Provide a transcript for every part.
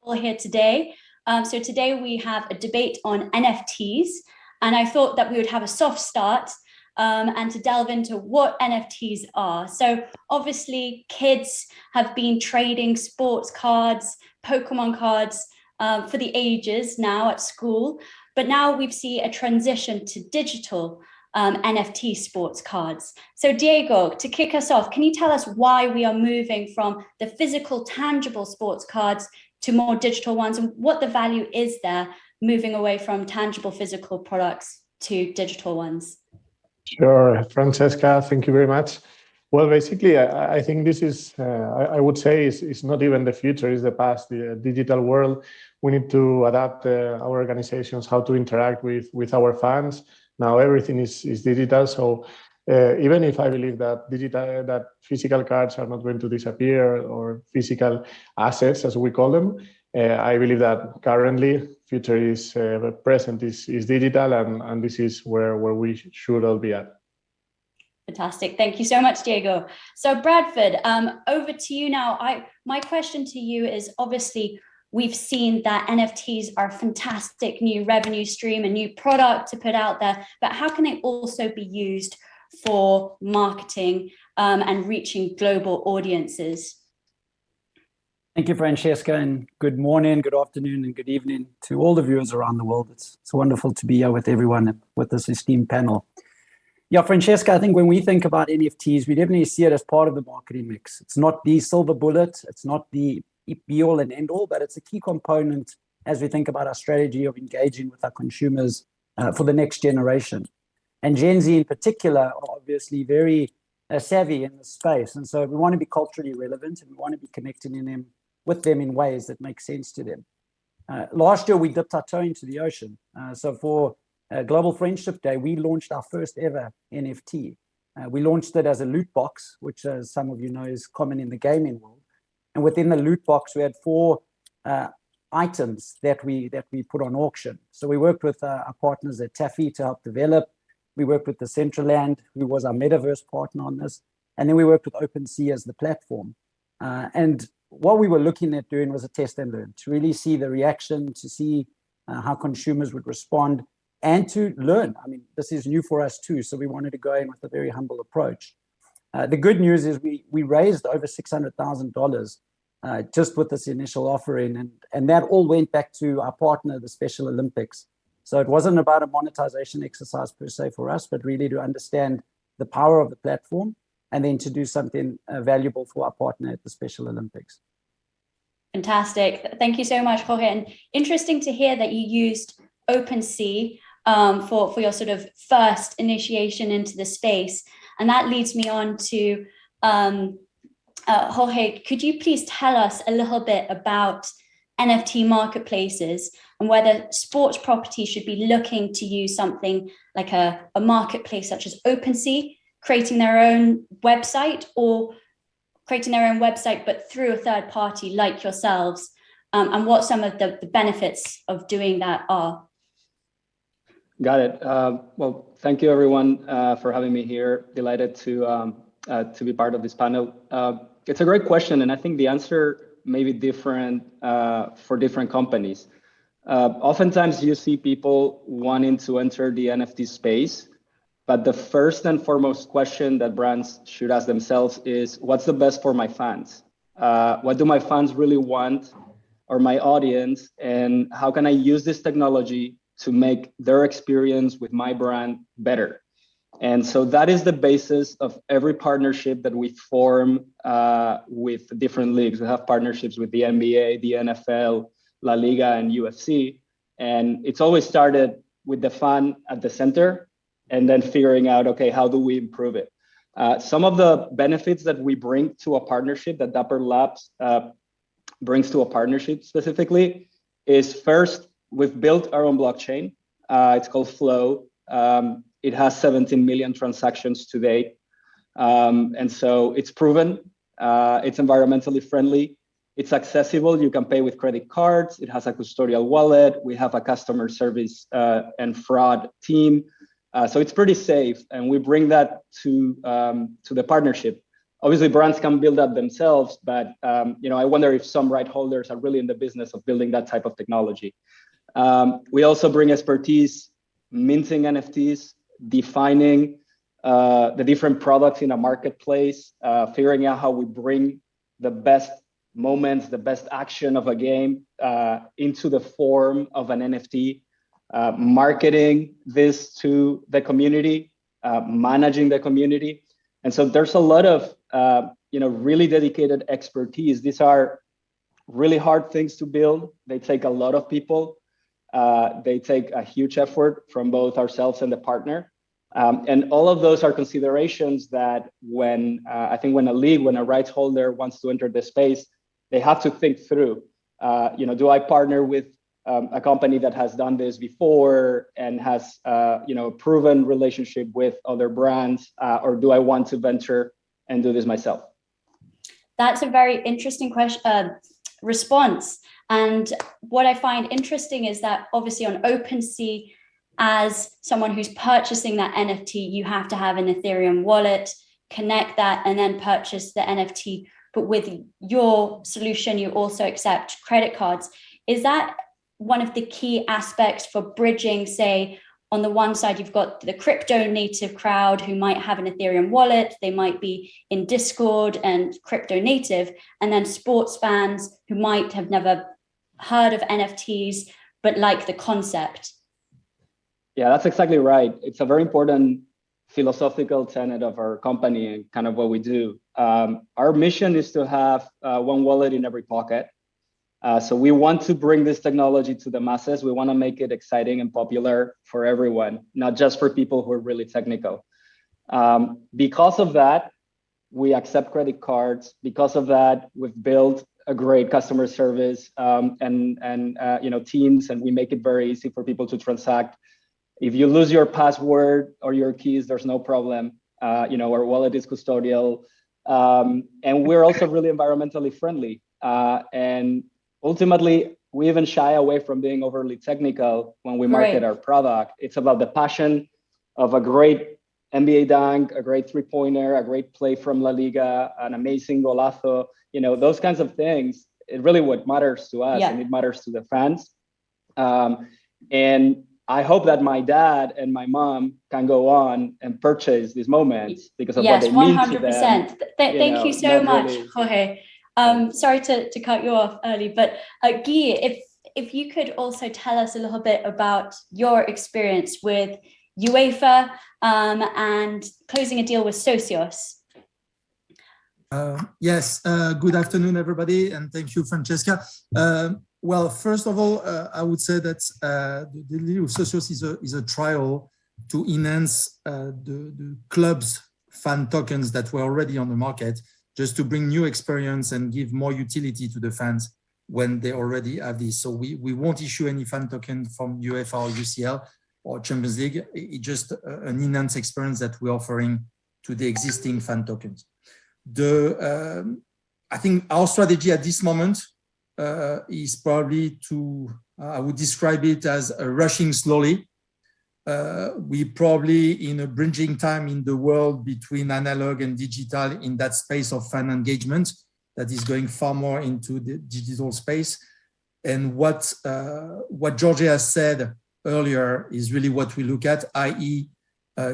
all here today. So today we have a debate on NFTs, and I thought that we would have a soft start and to delve into what NFTs are. So obviously kids have been trading sports cards, Pokemon cards for the ages now at school, but now we've seen a transition to digital NFT sports cards. So Diego, to kick us off, can you tell us why we are moving from the physical, tangible sports cards to more digital ones, and what the value is there moving away from tangible physical products to digital ones? Sure, Francesca, thank you very much. Well, basically, I think this is, I would say, is not even the future, it's the past, the digital world. We need to adapt our organizations, how to interact with our fans. Now everything is digital, so even if I believe that physical cards are not going to disappear, or physical assets, as we call them, I believe that currently future is present is digital, and this is where we should all be at. Fantastic. Thank you so much, Diego. So Bradford, over to you now. My question to you is, obviously, we've seen that NFTs are a fantastic new revenue stream, a new product to put out there, but how can they also be used for marketing and reaching global audiences? Thank you, Francesca, and good morning, good afternoon, and good evening to all the viewers around the world. It's wonderful to be here with everyone with this esteemed panel. Yeah, Francesca, I think when we think about NFTs, we definitely see it as part of the marketing mix. It's not the silver bullet, it's not the be-all and end-all, but it's a key component as we think about our strategy of engaging with our consumers for the next generation. And Gen Z in particular are obviously very savvy in this space. And so we want to be culturally relevant, and we want to be connecting with them in ways that make sense to them. Last year, we dipped our toe into the ocean. So for Global Friendship Day, we launched our first ever NFT. We launched it as a loot box, which, as some of you know, is common in the gaming world. And within the loot box, we had 4 items that we put on auction. So we worked with our partners at Taffy to help develop. We worked with the Decentraland, who was our metaverse partner on this. And then we worked with OpenSea as the platform. And what we were looking at doing was a test and learn, to really see the reaction, to see how consumers would respond, and to learn. I mean, this is new for us too, so we wanted to go in with a very humble approach. The good news is we raised over $600,000 just with this initial offering, and that all went back to our partner, the Special Olympics. So it wasn't about a monetization exercise per se for us, but really to understand the power of the platform and then to do something valuable for our partner at the Special Olympics. Fantastic. Thank you so much, Jorge. And interesting to hear that you used OpenSea for your sort of first initiation into the space. And that leads me on to Jorge, could you please tell us a little bit about NFT marketplaces and whether sports properties should be looking to use something like a marketplace such as OpenSea, creating their own website, or creating their own website but through a third party like yourselves, and what some of the benefits of doing that are? Got it. Well, thank you everyone for having me here. Delighted to be part of this panel. It's a great question, and I think the answer may be different for different companies. Oftentimes you see people wanting to enter the NFT space, but the first and foremost question that brands should ask themselves is, what's the best for my fans? What do my fans really want, or my audience, and how can I use this technology to make their experience with my brand better? And so that is the basis of every partnership that we form with different leagues. We have partnerships with the NBA, the NFL, LaLiga, and UFC. And it's always started with the fan at the center, and then figuring out, okay, how do we improve it? Some of the benefits that we bring to a partnership, that DapperLabs brings to a partnership specifically, is first, we've built our own blockchain. It's called Flow. It has 17 million transactions to date. And so it's proven, it's environmentally friendly, it's accessible, you can pay with credit cards, it has a custodial wallet, we have a customer service and fraud team. So it's pretty safe, and we bring that to the partnership. obviously brands can build that themselves, but I wonder if some right holders are really in the business of building that type of technology. We also bring expertise minting NFTs, defining the different products in a marketplace, figuring out how we bring the best moments, the best action of a game into the form of an NFT, marketing this to the community, managing the community. And so there's a lot of really dedicated expertise. These are really hard things to build. They take a lot of people. They take a huge effort from both ourselves and the partner. And all of those are considerations that when a rights holder wants to enter the space, they have to think through. Do I partner with a company that has done this before and has a proven relationship with other brands, or do I want to venture and do this myself? That's a very interesting response. And what I find interesting is that obviously on OpenSea, as someone who's purchasing that NFT, you have to have an Ethereum wallet, connect that, and then purchase the NFT. But with your solution, you also accept credit cards. Is that one of the key aspects for bridging, say, on the one side, you've got the crypto native crowd who might have an Ethereum wallet, they might be in Discord and crypto native, and then sports fans who might have never heard of NFTs, but like the concept? Yeah, that's exactly right. It's a very important philosophical tenet of our company and kind of what we do. Our mission is to have one wallet in every pocket. So we want to bring this technology to the masses. We want to make it exciting and popular for everyone, not just for people who are really technical. Because of that, we accept credit cards. Because of that, we've built a great customer service and teams, and we make it very easy for people to transact. If you lose your password or your keys, there's no problem. Our wallet is custodial, and we're also really environmentally friendly. And ultimately, we even shy away from being overly technical when we market our product. It's about the passion of a great NBA dunk, a great three-pointer, a great play from LaLiga, an amazing golazo. Those kinds of things. It really what matters to us, and it matters to the fans. And I hope that my dad and my mom can go on and purchase these moments because of what they mean to them. 100%. Thank you so much, Jorge. Sorry to cut you off early, but Guy, if you could also tell us a little bit about your experience with UEFA and closing a deal with Socios. Yes, good afternoon, everybody, and thank you, Francesca. Well, first of all, I would say that the deal with Socios is a trial to enhance the club's fan tokens that were already on the market, just to bring new experience and give more utility to the fans when they already have this. So we won't issue any fan token from UEFA or UCL or Champions League. It's just an enhanced experience that we're offering to the existing fan tokens. I think our strategy at this moment is probably I would describe it as rushing slowly. We probably in a bridging time in the world between analog and digital in that space of fan engagement that is going far more into the digital space. And what Jorge has said earlier is really what we look at, i.e.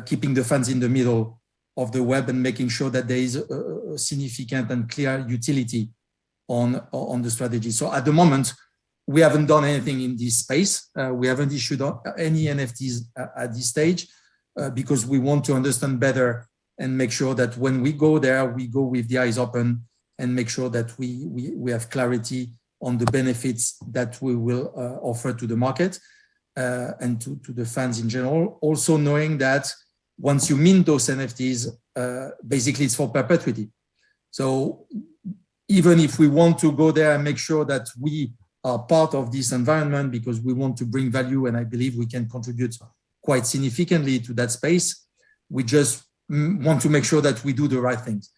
Keeping the fans in the middle of the web and making sure that there is a significant and clear utility on the strategy. So at the moment, we haven't done anything in this space. We haven't issued any NFTs at this stage because we want to understand better and make sure that when we go there, we go with the eyes open and make sure that we have clarity on the benefits that we will offer to the market and to the fans in general. Also knowing that once you mint those NFTs, basically it's for perpetuity. So even if we want to go there and make sure that we are part of this environment because we want to bring value, and I believe we can contribute quite significantly to that space, we just want to make sure that we do the right things.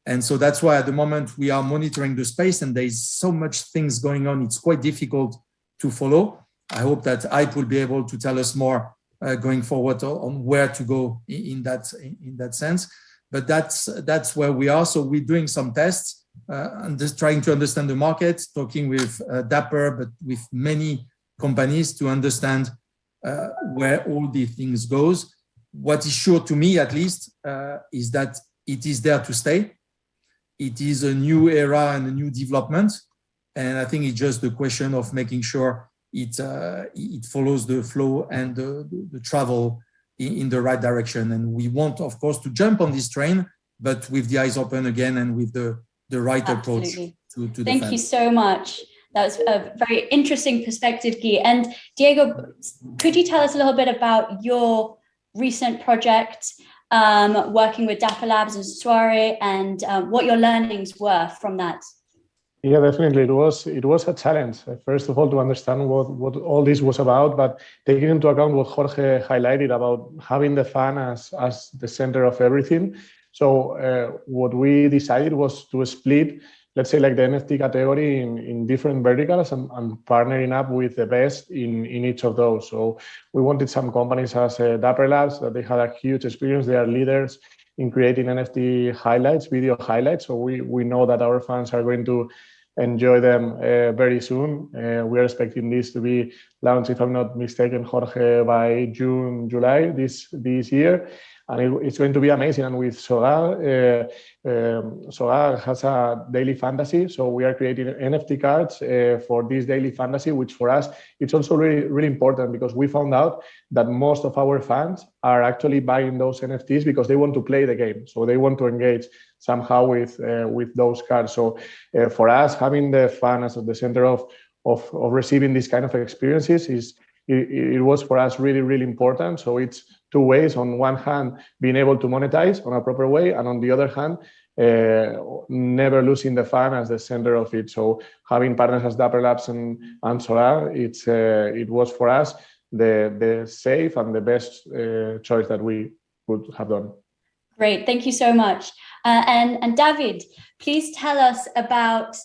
And so that's why at the moment we are monitoring the space and there is so much things going on, it's quite difficult to follow. I hope that Hype will be able to tell us more going forward on where to go in that sense. but that's where we are. So we're doing some tests and just trying to understand the market, talking with Dapper, but with many companies to understand where all these things goes. What is sure to me, at least, is that it is there to stay. It is a new era and a new development. And I think it's just the question of making sure it follows the flow and the travel in the right direction. And we want, of course, to jump on this train, but with the eyes open again and with the right approach to the Thank you so much. That was a very interesting perspective, Guy. And Diego, could you tell us a little bit about your recent project working with DapperLabs and Soiree, and what your learnings were from that? Yeah, definitely. It was a challenge, first of all, to understand what all this was about, but taking into account what Jorge highlighted about having the fan as the center of everything. So what we decided was to split, let's say, like the NFT category in different verticals and partnering up with the best in each of those. So we wanted some companies as DapperLabs, that they had a huge experience. They are leaders in creating NFT highlights, video highlights. So we know that our fans are going to enjoy them very soon. We are expecting this to be launched, if I'm not mistaken, Jorge, by June, July this year. And it's going to be amazing. And with Sogar, Sogar has a daily fantasy. So we are creating NFT cards for this daily fantasy, which for us, it's also really, really important, because we found out that most of our fans are actually buying those NFTs because they want to play the game. So they want to engage somehow with those cards. So for us, having the fan as at the center of receiving these kind of experiences it was for us really, really important. So it's two ways. On one hand, being able to monetize on a proper way, and on the other hand, never losing the fan as the center of it. So having partners as DapperLabs and Solar, it was for us the safe and the best choice that we could have done. Great, thank you so much. And David, please tell us about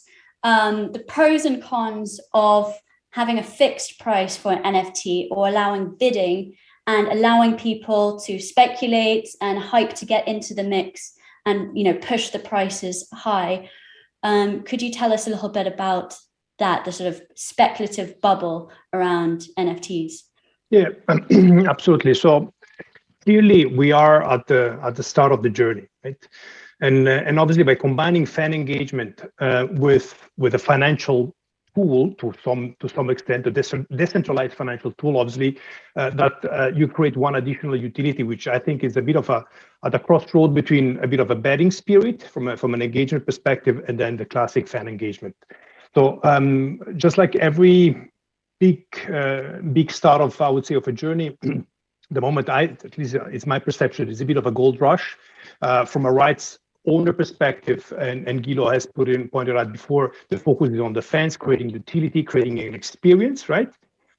the pros and cons of having a fixed price for an NFT, or allowing bidding and allowing people to speculate and hype to get into the mix and push the prices high. Could you tell us a little bit about that, the sort of speculative bubble around NFTs? Yeah, absolutely. So clearly we are at the start of the journey, right? And obviously by combining fan engagement with a financial tool to some extent, a decentralized financial tool, obviously, that you create one additional utility, which I think is a bit of at the crossroad between a bit of a betting spirit from an engagement perspective, and then the classic fan engagement. So just like every big start of, I would say, of a journey, the moment at least it's my perception, is a bit of a gold rush from a rights owner perspective, and Guilo has pointed out before, the focus is on the fans, creating utility, creating an experience, right?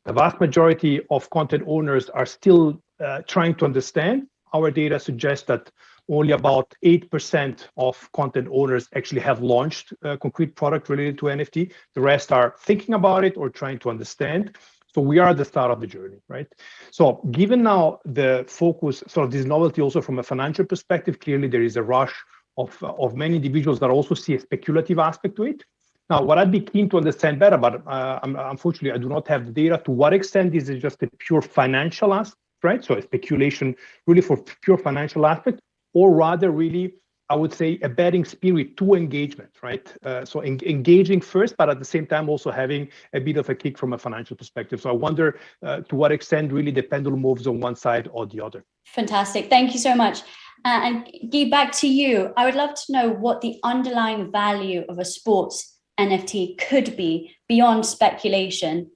The vast majority of content owners are still trying to understand. Our data suggests that only about 8% of content owners actually have launched a concrete product related to NFT. The rest are thinking about it or trying to understand. So we are at the start of the journey, right? So given now the focus, sort of this novelty also from a financial perspective, clearly there is a rush of many individuals that also see a speculative aspect to it. Now, what I'd be keen to understand better, but unfortunately I do not have the data, to what extent this is just a pure financial aspect, right? So a speculation really for pure financial aspect, or rather really, I would say, a betting spirit to engagement, right? So engaging first, but at the same time also having a bit of a kick from a financial perspective. So I wonder to what extent really the pendulum moves on one side or the other. Fantastic, thank you so much. And Guy, back to you. I would love to know what the underlying value of a sports NFT could be beyond speculation.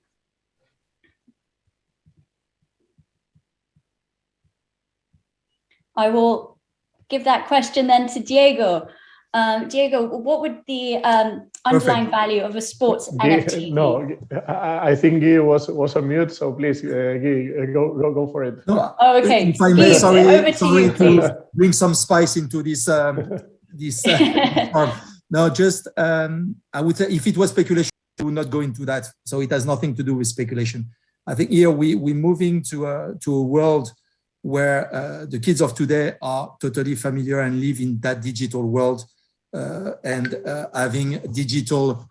I will give that question then to Diego. Diego, what would the underlying value of a sports NFT be? No, I think Guy was on mute, so please, Guy, go for it. No, okay. If I may, Guy, sorry to bring some spice into this. No, just I would say if it was speculation, we would not go into that. So it has nothing to do with speculation. I think here we're moving to a world where the kids of today are totally familiar and live in that digital world and having digital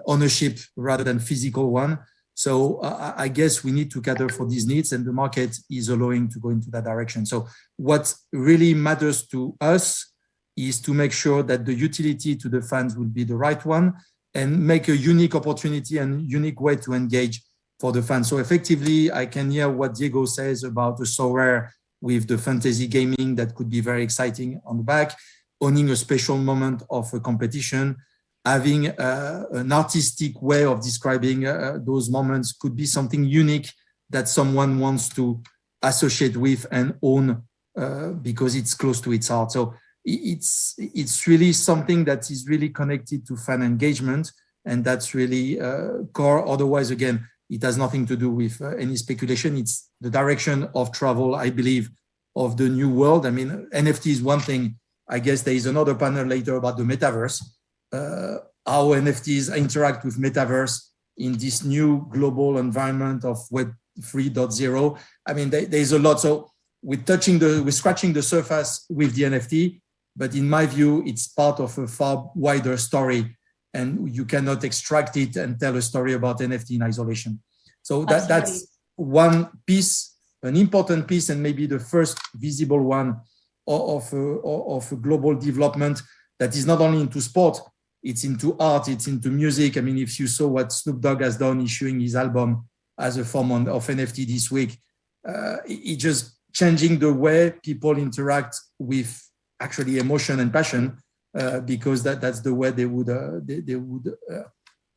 ownership rather than physical one. So I guess we need to cater for these needs, and the market is allowing to go into that direction. So what really matters to us is to make sure that the utility to the fans will be the right one and make a unique opportunity and unique way to engage for the fans. So effectively, I can hear what Diego says about the so rare with the fantasy gaming that could be very exciting on the back, owning a special moment of a competition, having an artistic way of describing those moments could be something unique that someone wants to associate with and own because it's close to its heart. So it's really something that is really connected to fan engagement, and that's really core. Otherwise, again, it has nothing to do with any speculation. It's the direction of travel, I believe, of the new world. I mean, NFT is one thing. I guess there is another panel later about the metaverse. How NFTs interact with metaverse in this new global environment of Web 3.0. I mean, there's a lot. So we're scratching the surface with the NFT, but in my view, it's part of a far wider story, and you cannot extract it and tell a story about NFT in isolation. So that's one piece, an important piece, and maybe the first visible one of a global development that is not only into sport, it's into art, it's into music. I mean, if you saw what Snoop Dogg has done issuing his album as a form of NFT this week, it just changing the way people interact with actually emotion and passion, because that's the way they would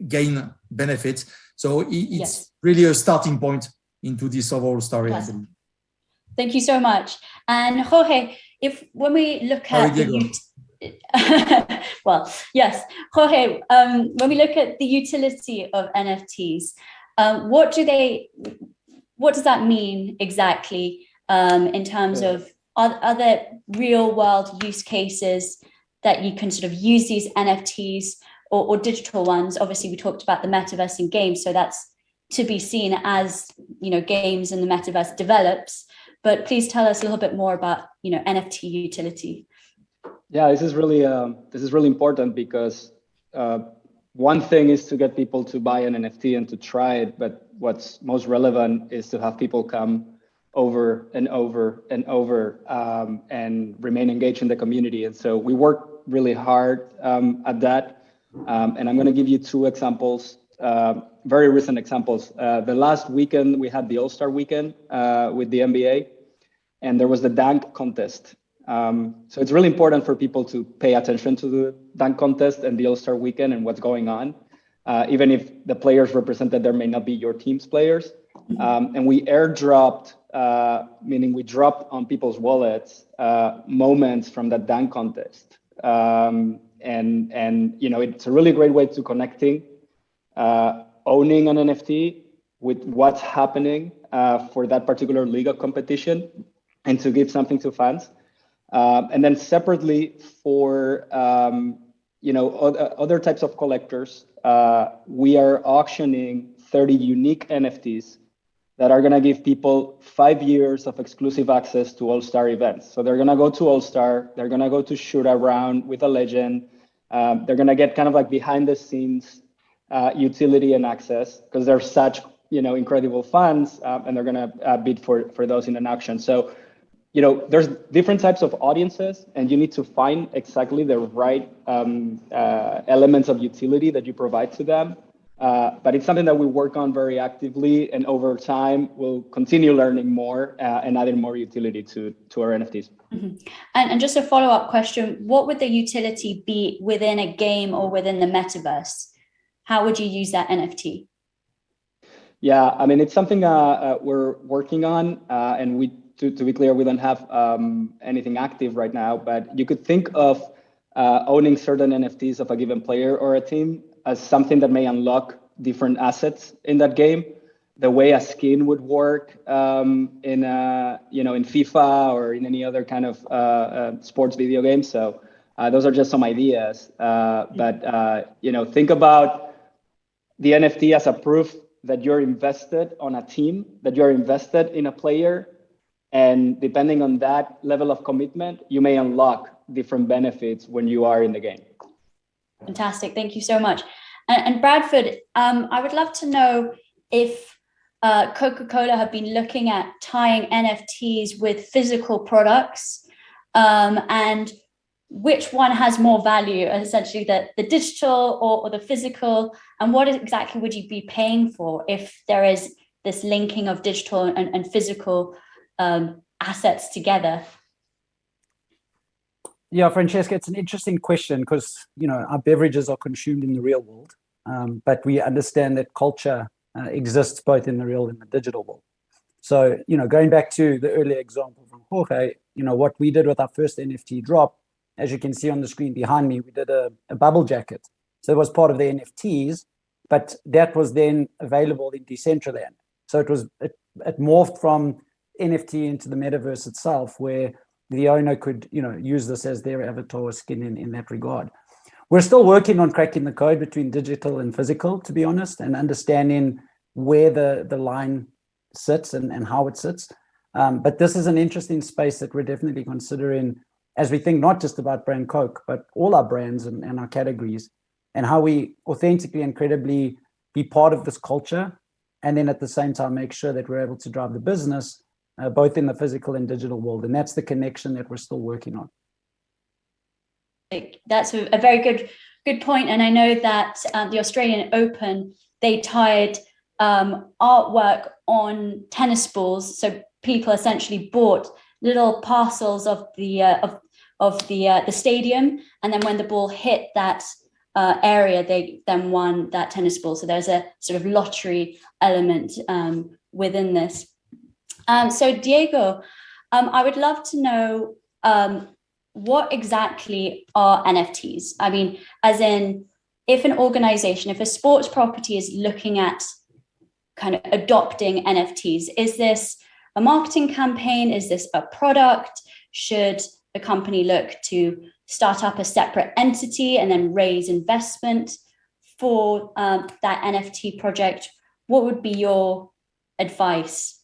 gain benefits. So it's really a starting point into this overall story. Yes. Thank you so much. And Jorge, when we look at well, yes, Jorge, when we look at the utility of NFTs, what does that mean exactly in terms of other real world use cases that you can sort of use these NFTs or digital ones? Obviously, we talked about the metaverse in games, so that's to be seen as, you know, games and the metaverse develops. But please tell us a little bit more about, you know, NFT utility. Yeah, this is really important because one thing is to get people to buy an NFT and to try it, but what's most relevant is to have people come over and over and over and remain engaged in the community. And so we work really hard at that. And I'm going to give you two examples, very recent examples. The last weekend, we had the All-Star weekend with the NBA, and there was the dunk contest. So it's really important for people to pay attention to the dunk contest and the All-Star weekend and what's going on, even if the players represented there may not be your team's players. And we airdropped, meaning we dropped on people's wallets moments from that dunk contest. And you know, it's a really great way to connecting, owning an NFT with what's happening for that particular Liga competition, and to give something to fans. And then separately for you know, other types of collectors, we are auctioning 30 unique NFTs that are going to give people 5 years of exclusive access to All-Star events. So they're going to go to All-Star, they're going to go to shoot around with a legend, they're going to get kind of like behind the scenes utility and access because they're such, you know, incredible fans, and they're going to bid for those in an auction. So, you know, there's different types of audiences, and you need to find exactly the right elements of utility that you provide to them. But it's something that we work on very actively, and over time, we'll continue learning more and adding more utility to our NFTs. Mm-hmm. And just a follow-up question, what would the utility be within a game or within the metaverse? How would you use that NFT? Yeah, I mean, it's something we're working on, and to be clear, we don't have anything active right now, but you could think of owning certain NFTs of a given player or a team as something that may unlock different assets in that game, the way a skin would work in FIFA or in any other kind of sports video game. So those are just some ideas, but you know, think about the NFT as a proof that you're invested on a team, that you're invested in a player, And depending on that level of commitment, you may unlock different benefits when you are in the game. Fantastic. Thank you so much. And Bradford, I would love to know if Coca-Cola have been looking at tying NFTs with physical products, and which one has more value, essentially the digital or the physical, and what exactly would you be paying for if there is this linking of digital and physical assets together? Yeah, Francesca, it's an interesting question because, you know, our beverages are consumed in the real world, but we understand that culture exists both in the real and the digital world. So, you know, going back to the earlier example from Jorge, you know, what we did with our first NFT drop, as you can see on the screen behind me, we did a bubble jacket. So it was part of the NFTs, but that was then available in Decentraland. So it morphed from NFT into the metaverse itself, where the owner could, you know, use this as their avatar or skin in that regard. We're still working on cracking the code between digital and physical, to be honest, and understanding where the line sits and how it sits. But this is an interesting space that we're definitely considering as we think not just about brand Coke, but all our brands and our categories, and how we authentically and credibly be part of this culture, and then at the same time make sure that we're able to drive the business both in the physical and digital world. And that's the connection that we're still working on. That's a very good point. And I know that the Australian Open, they tied artwork on tennis balls. So people essentially bought little parcels of the stadium, and then when the ball hit that area, they then won that tennis ball. So there's a sort of lottery element within this. So Diego, I would love to know what exactly are NFTs? I mean, as in, if an organization, if a sports property is looking at kind of adopting NFTs, is this a marketing campaign? Is this a product? Should the company look to start up a separate entity and then raise investment for that NFT project? What would be your advice?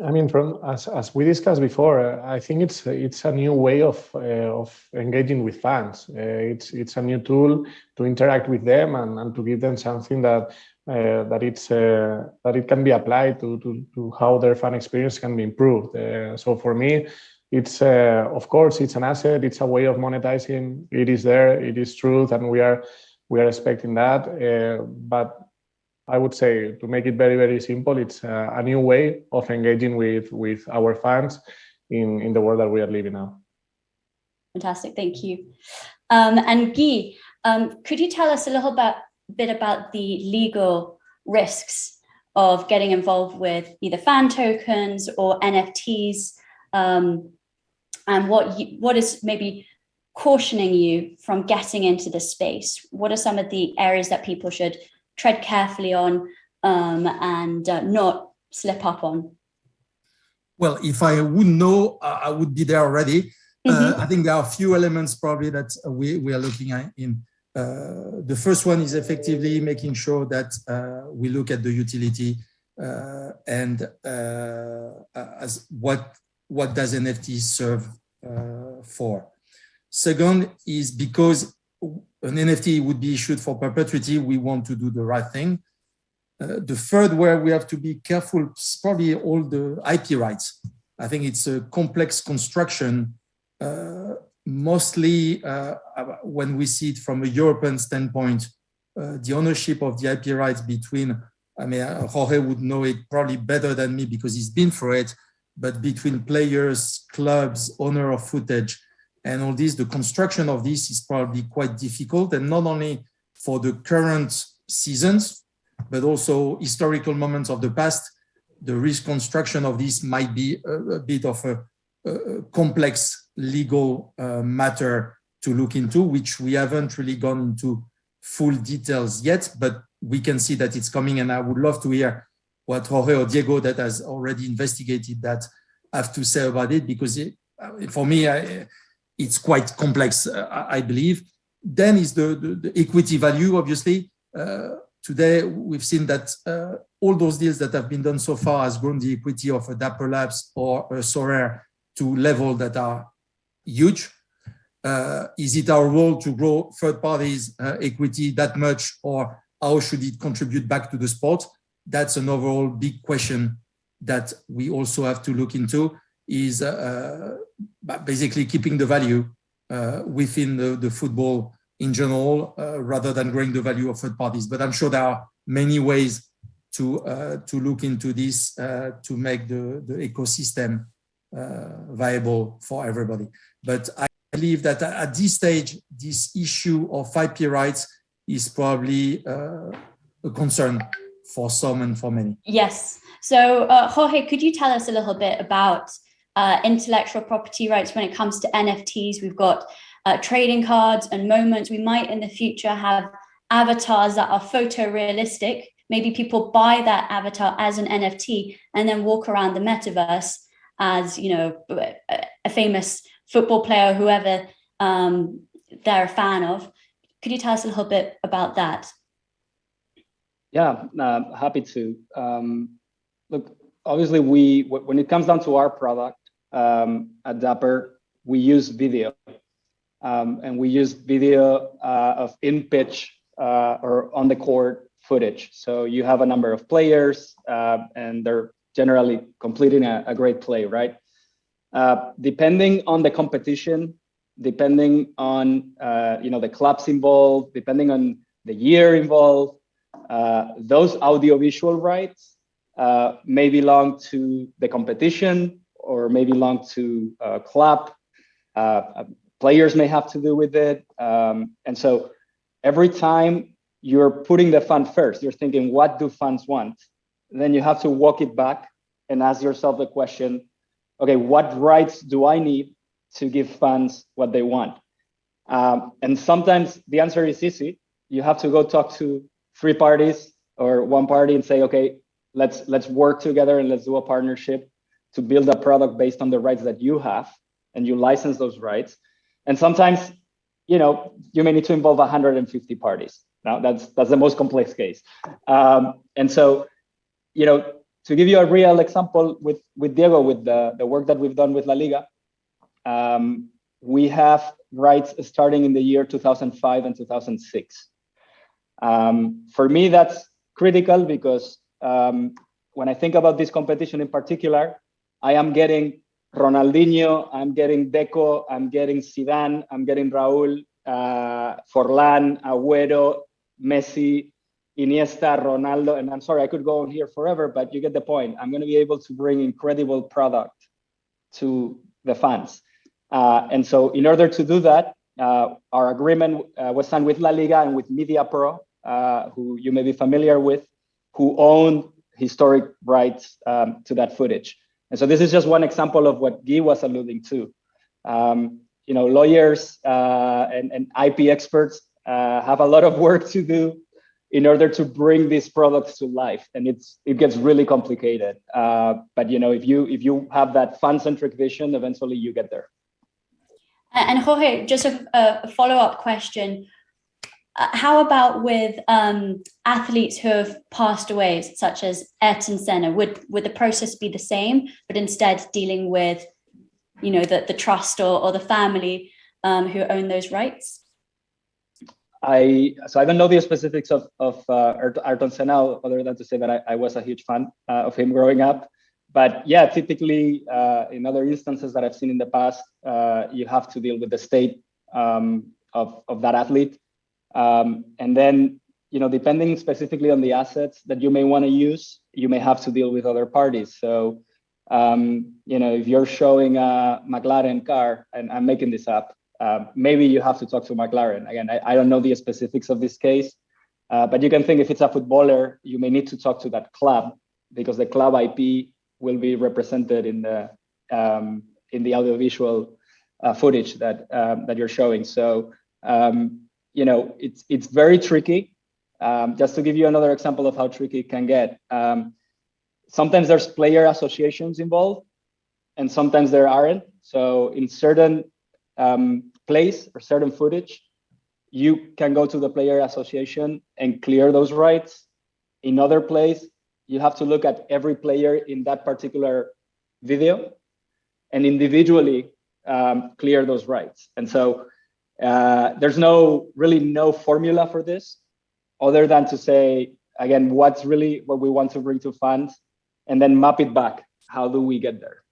I mean, as we discussed before, I think it's a new way of engaging with fans. It's a new tool to interact with them and to give them something that it can be applied to how their fan experience can be improved. So for me, it's of course it's an asset. It's a way of monetizing. It is there. It is truth, and we are expecting that. But I would say, to make it very, very simple, it's a new way of engaging with our fans in the world that we are living now. Fantastic, thank you. And Guy, could you tell us a little bit about the legal risks of getting involved with either fan tokens or NFTs, and what is maybe cautioning you from getting into this space? What are some of the areas that people should tread carefully on and not slip up on? Well, if I wouldn't know, I would be there already. I think there are a few elements probably that we are looking at in. The first one is effectively making sure that we look at the utility and as what does NFT serve for. Second is because an NFT would be issued for perpetuity, we want to do the right thing. The third, where we have to be careful, is probably all the IP rights. I think it's a complex construction, mostly when we see it from a European standpoint, the ownership of the IP rights between, I mean, Jorge would know it probably better than me because he's been through it, but between players, clubs, owner of footage, and all this, the construction of this is probably quite difficult, and not only for the current seasons, but also historical moments of the past. The reconstruction of this might be a bit of a complex legal matter to look into, which we haven't really gone into full details yet, but we can see that it's coming, and I would love to hear what Jorge or Diego, that has already investigated that, have to say about it, because for me, it's quite complex, I believe. Then is the equity value, obviously. today we've seen that all those deals that have been done so far has grown the equity of a DapperLabs or a Sorare to level that are huge. Is it our role to grow third parties equity that much, or how should it contribute back to the sport? That's an overall big question that we also have to look into, is basically keeping the value within the football in general, rather than growing the value of third parties. But I'm sure there are many ways to look into this to make the ecosystem viable for everybody. But I believe that at this stage, this issue of IP rights is probably a concern for some and for many. Yes. So Jorge, could you tell us a little bit about intellectual property rights when it comes to NFTs? We've got trading cards and moments. We might in the future have avatars that are photorealistic. Maybe people buy that avatar as an NFT and then walk around the metaverse as, you know, a famous football player, whoever they're a fan of. Could you tell us a little bit about that? Yeah, happy to. Look, obviously, when it comes down to our product at Dapper, we use video. And we use video of in-pitch or on the court footage. So you have a number of players and they're generally completing a great play, right? Depending on the competition, depending on the clubs involved, depending on the year involved, those audiovisual rights may belong to the competition or may belong to a club. Players may have to do with it. And so every time you're putting the fund first, you're thinking, what do funds want? And then you have to walk it back and ask yourself the question, okay, what rights do I need to give funds what they want? And sometimes the answer is easy. You have to go talk to 3 parties or 1 party and say, okay, let's work together and let's do a partnership to build a product based on the rights that you have, and you license those rights. And sometimes, you may need to involve 150 parties. Now that's the most complex case. And so, to give you a real example with Diego, with the work that we've done with LaLiga, we have rights starting in the year 2005 and 2006. For me, that's critical because when I think about this competition in particular, I am getting Ronaldinho, I'm getting Deco, I'm getting Zidane, I'm getting Raúl, Forlán, Agüero, Messi, Iniesta, Ronaldo, and I'm sorry, I could go on here forever, but you get the point. I'm going to be able to bring incredible product to the fans. And so in order to do that, our agreement was signed with LaLiga and with MediaPro, who you may be familiar with, who own historic rights to that footage. And so this is just one example of what Guy was alluding to. Lawyers and IP experts have a lot of work to do in order to bring these products to life, and it gets really complicated. But if you have that fan-centric vision, eventually you get there. And Jorge, just a follow-up question. How about with athletes who have passed away, such as Ayrton Senna? Would the process be the same, but instead dealing with, the trust or the family who own those rights? I don't know the specifics of Ayrton Senna, other than to say that I was a huge fan of him growing up. But yeah, typically in other instances that I've seen in the past, you have to deal with the state of that athlete. And then, depending specifically on the assets that you may want to use, you may have to deal with other parties. So, if you're showing a McLaren car, and I'm making this up, maybe you have to talk to McLaren. Again, I don't know the specifics of this case, but you can think if it's a footballer, you may need to talk to that club because the club IP will be represented in the audiovisual footage that you're showing. So, it's very tricky. Just to give you another example of how tricky it can get. Sometimes there's player associations involved, and sometimes there aren't. So in certain plays or certain footage, you can go to the player association and clear those rights. In other place, you have to look at every player in that particular video and individually clear those rights. And so there's really no formula for this other than to say, again, what's really what we want to bring to fans and then map it back. How do we get there?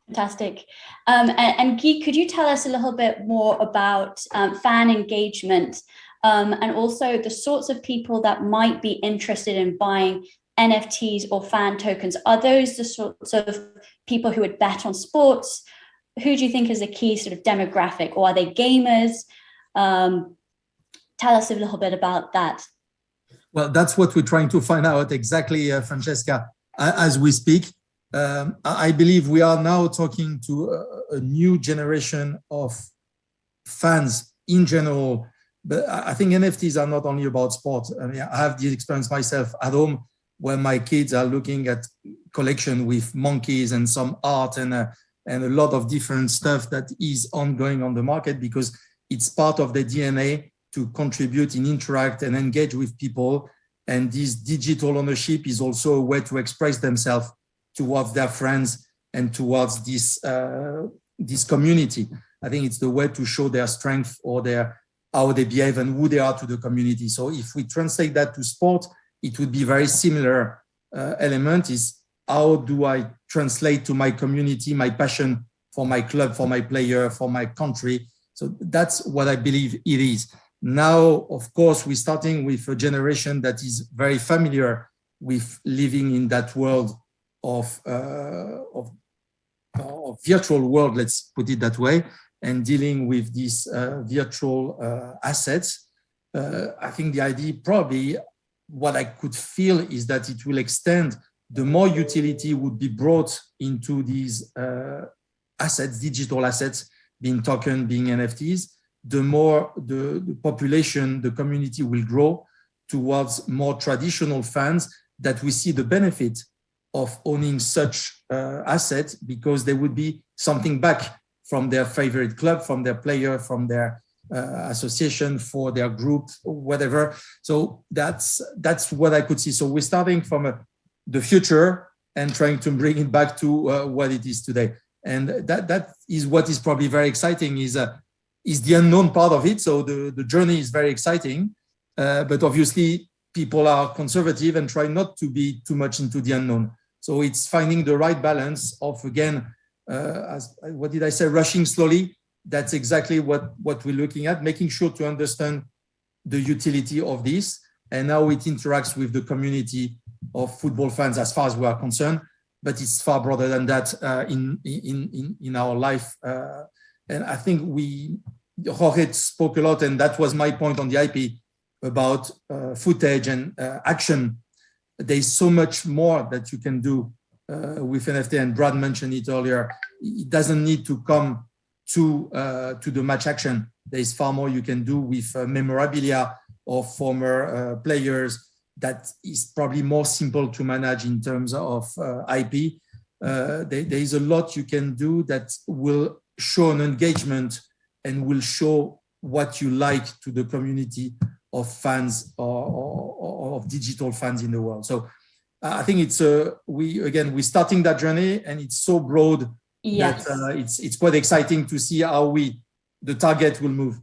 Fantastic. And Guy, could you tell us a little bit more about fan engagement and also the sorts of people that might be interested in buying NFTs or fan tokens? Are those the sorts of people who would bet on sports? Who do you think is a key sort of demographic, or are they gamers? Tell us a little bit about that. Well, that's what we're trying to find out exactly, Francesca, as we speak. I believe we are now talking to a new generation of fans in general, but I think NFTs are not only about sport. I mean, I have the experience myself at home where my kids are looking at collection with monkeys and some art and a lot of different stuff that is ongoing on the market because it's part of the DNA to contribute and interact and engage with people. And this digital ownership is also a way to express themselves towards their friends and towards this community. I think it's the way to show their strength or how they behave and who they are to the community. So if we translate that to sport, it would be very similar element is how do I translate to my community, my passion for my club, for my player, for my country. So that's what I believe it is. Now, of course, we're starting with a generation that is very familiar with living in that world of virtual world, let's put it that way, and dealing with these virtual assets. I think the idea probably what I could feel is that it will extend the more utility would be brought into these assets, digital assets, being token, being NFTs, the more the population, the community will grow towards more traditional fans that we see the benefit of owning such assets because there would be something back from their favorite club, from their player, from their association, for their group, whatever. So that's what I could see. So we're starting from the future and trying to bring it back to what it is today. And that is what is probably very exciting is the unknown part of it. So the journey is very exciting, but obviously people are conservative and try not to be too much into the unknown. So it's finding the right balance of, again, what did I say, rushing slowly. That's exactly what we're looking at, making sure to understand the utility of this and how it interacts with the community of football fans as far as we are concerned. But it's far broader than that in our life. And I think Jorge spoke a lot, and that was my point on the IP about footage and action. There's so much more that you can do with NFT, and Brad mentioned it earlier. It doesn't need to come to the match action. There's far more you can do with memorabilia of former players that is probably more simple to manage in terms of IP. There is a lot you can do that will show an engagement and will show what you like to the community of fans or of digital fans in the world. So I think it's we're starting that journey, and it's so broad that it's quite exciting to see how the target will move.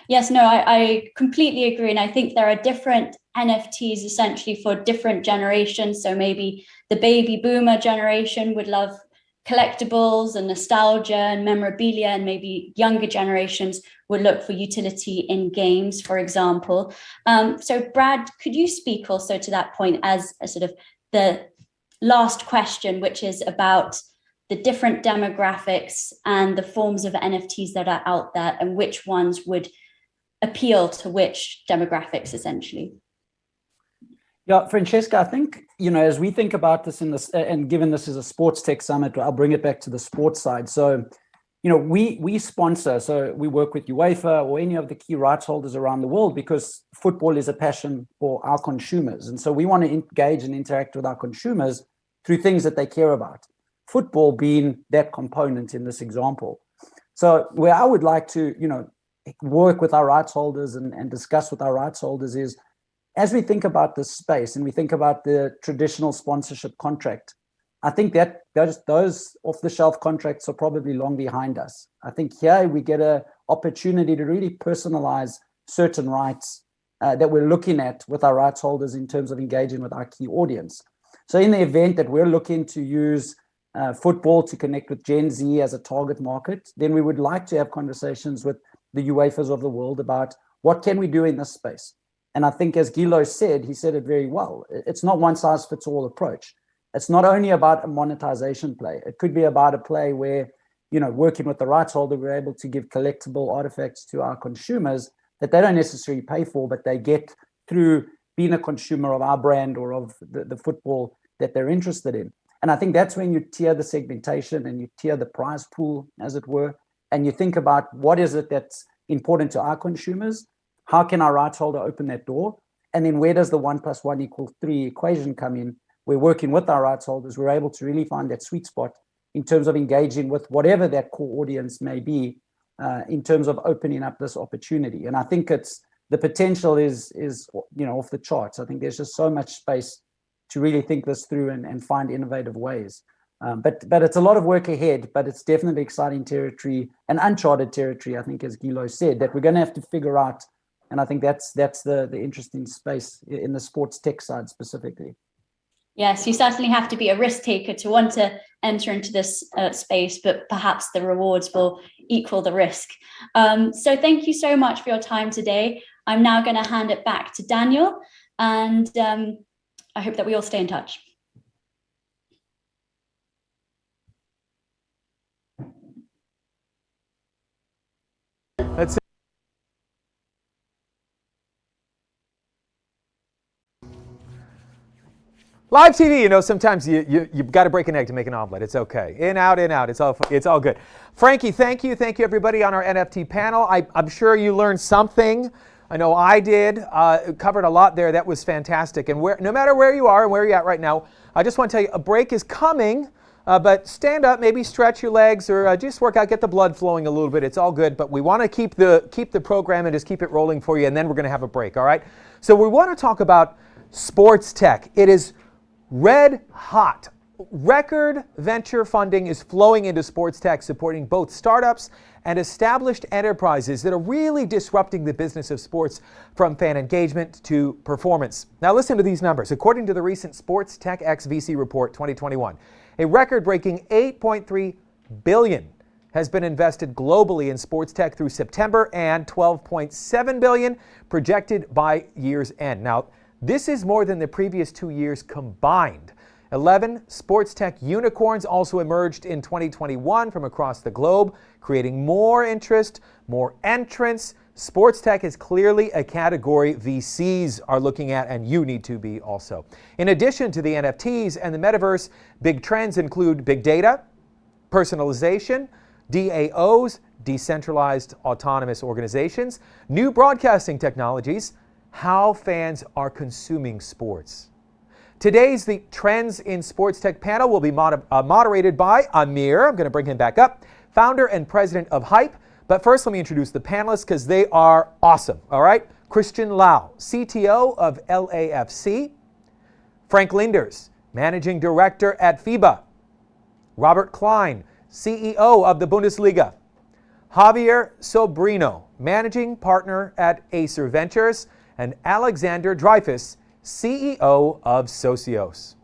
Yes, no, I completely agree. And I think there are different NFTs essentially for different generations. So maybe the baby boomer generation would love collectibles and nostalgia and memorabilia, and maybe younger generations would look for utility in games, for example. So Brad, could you speak also to that point as a sort of the last question, which is about the different demographics and the forms of NFTs that are out there, and which ones would appeal to which demographics, essentially? Yeah, Francesca, I think, as we think about this and given this is a sports tech summit, I'll bring it back to the sports side. So, we sponsor, so we work with UEFA or any of the key rights holders around the world because football is a passion for our consumers. And so we want to engage and interact with our consumers through things that they care about. Football being that component in this example. So where I would like to, work with our rights holders and discuss with our rights holders is, as we think about this space and we think about the traditional sponsorship contract, I think that those off-the-shelf contracts are probably long behind us. I think here we get an opportunity to really personalize certain rights that we're looking at with our rights holders in terms of engaging with our key audience. So in the event that we're looking to use football to connect with Gen Z as a target market, then we would like to have conversations with the UEFAs of the world about what can we do in this space. And I think, as Guilo said, he said it very well. It's not one size fits all approach. It's not only about a monetization play. It could be about a play where, working with the rights holder, we're able to give collectible artifacts to our consumers that they don't necessarily pay for, but they get through being a consumer of our brand or of the football that they're interested in. And I think that's when you tier the segmentation and you tier the prize pool, as it were, and you think about what is it that's important to our consumers, how can our rights holder open that door, and then where does the 1 + 1 = 3 equation come in? We're working with our rights holders, we're able to really find that sweet spot in terms of engaging with whatever that core audience may be, in terms of opening up this opportunity. And I think the potential is off the charts. I think there's just so much space to really think this through and find innovative ways. But it's a lot of work ahead, but it's definitely exciting territory and uncharted territory, I think, as Guilo said, that we're going to have to figure out. And I think that's the interesting space in the sports tech side specifically. Yes, you certainly have to be a risk taker to want to enter into this space, but perhaps the rewards will equal the risk. So thank you so much for your time today. I'm now going to hand it back to Daniel, and I hope that we all stay in touch. That's it. Live TV, sometimes you've got to break an egg to make an omelet. It's okay. In, out, in, out. It's all good. Frankie, thank you. Thank you, everybody on our NFT panel. I'm sure you learned something. I know I did. Covered a lot there. That was fantastic. And no matter where you are and where you're at right now, I just want to tell you a break is coming. But stand up, maybe stretch your legs, or just work out, get the blood flowing a little bit. It's all good. But we want to keep the program and just keep it rolling for you. And then we're going to have a break. All right. So we want to talk about sports tech. It is red hot. Record venture funding is flowing into sports tech, supporting both startups and established enterprises that are really disrupting the business of sports, from fan engagement to performance. Now listen to these numbers. According to the recent Sports Tech X VC report 2021, a record-breaking $8.3 billion has been invested globally in sports tech through September, and $12.7 billion projected by year's end. Now, this is more than the previous 2 years combined. 11 sports tech unicorns also emerged in 2021 from across the globe, creating more interest, more entrants. Sports tech is clearly a category VCs are looking at, and you need to be also. In addition to the NFTs and the metaverse, big trends include big data, personalization, DAOs, decentralized autonomous organizations, new broadcasting technologies, how fans are consuming sports. Today's The Trends in Sports Tech panel will be moderated by Amir. I'm going to bring him back up, founder and president of Hype. But first, let me introduce the panelists because they are awesome. All right. Christian Lau, CTO of LAFC. Frank Linders, managing director at FIBA. Robert Klein, CEO of the Bundesliga. Javier Sobrino, managing partner at Acer Ventures. And Alexander Dreyfus, CEO of Socios.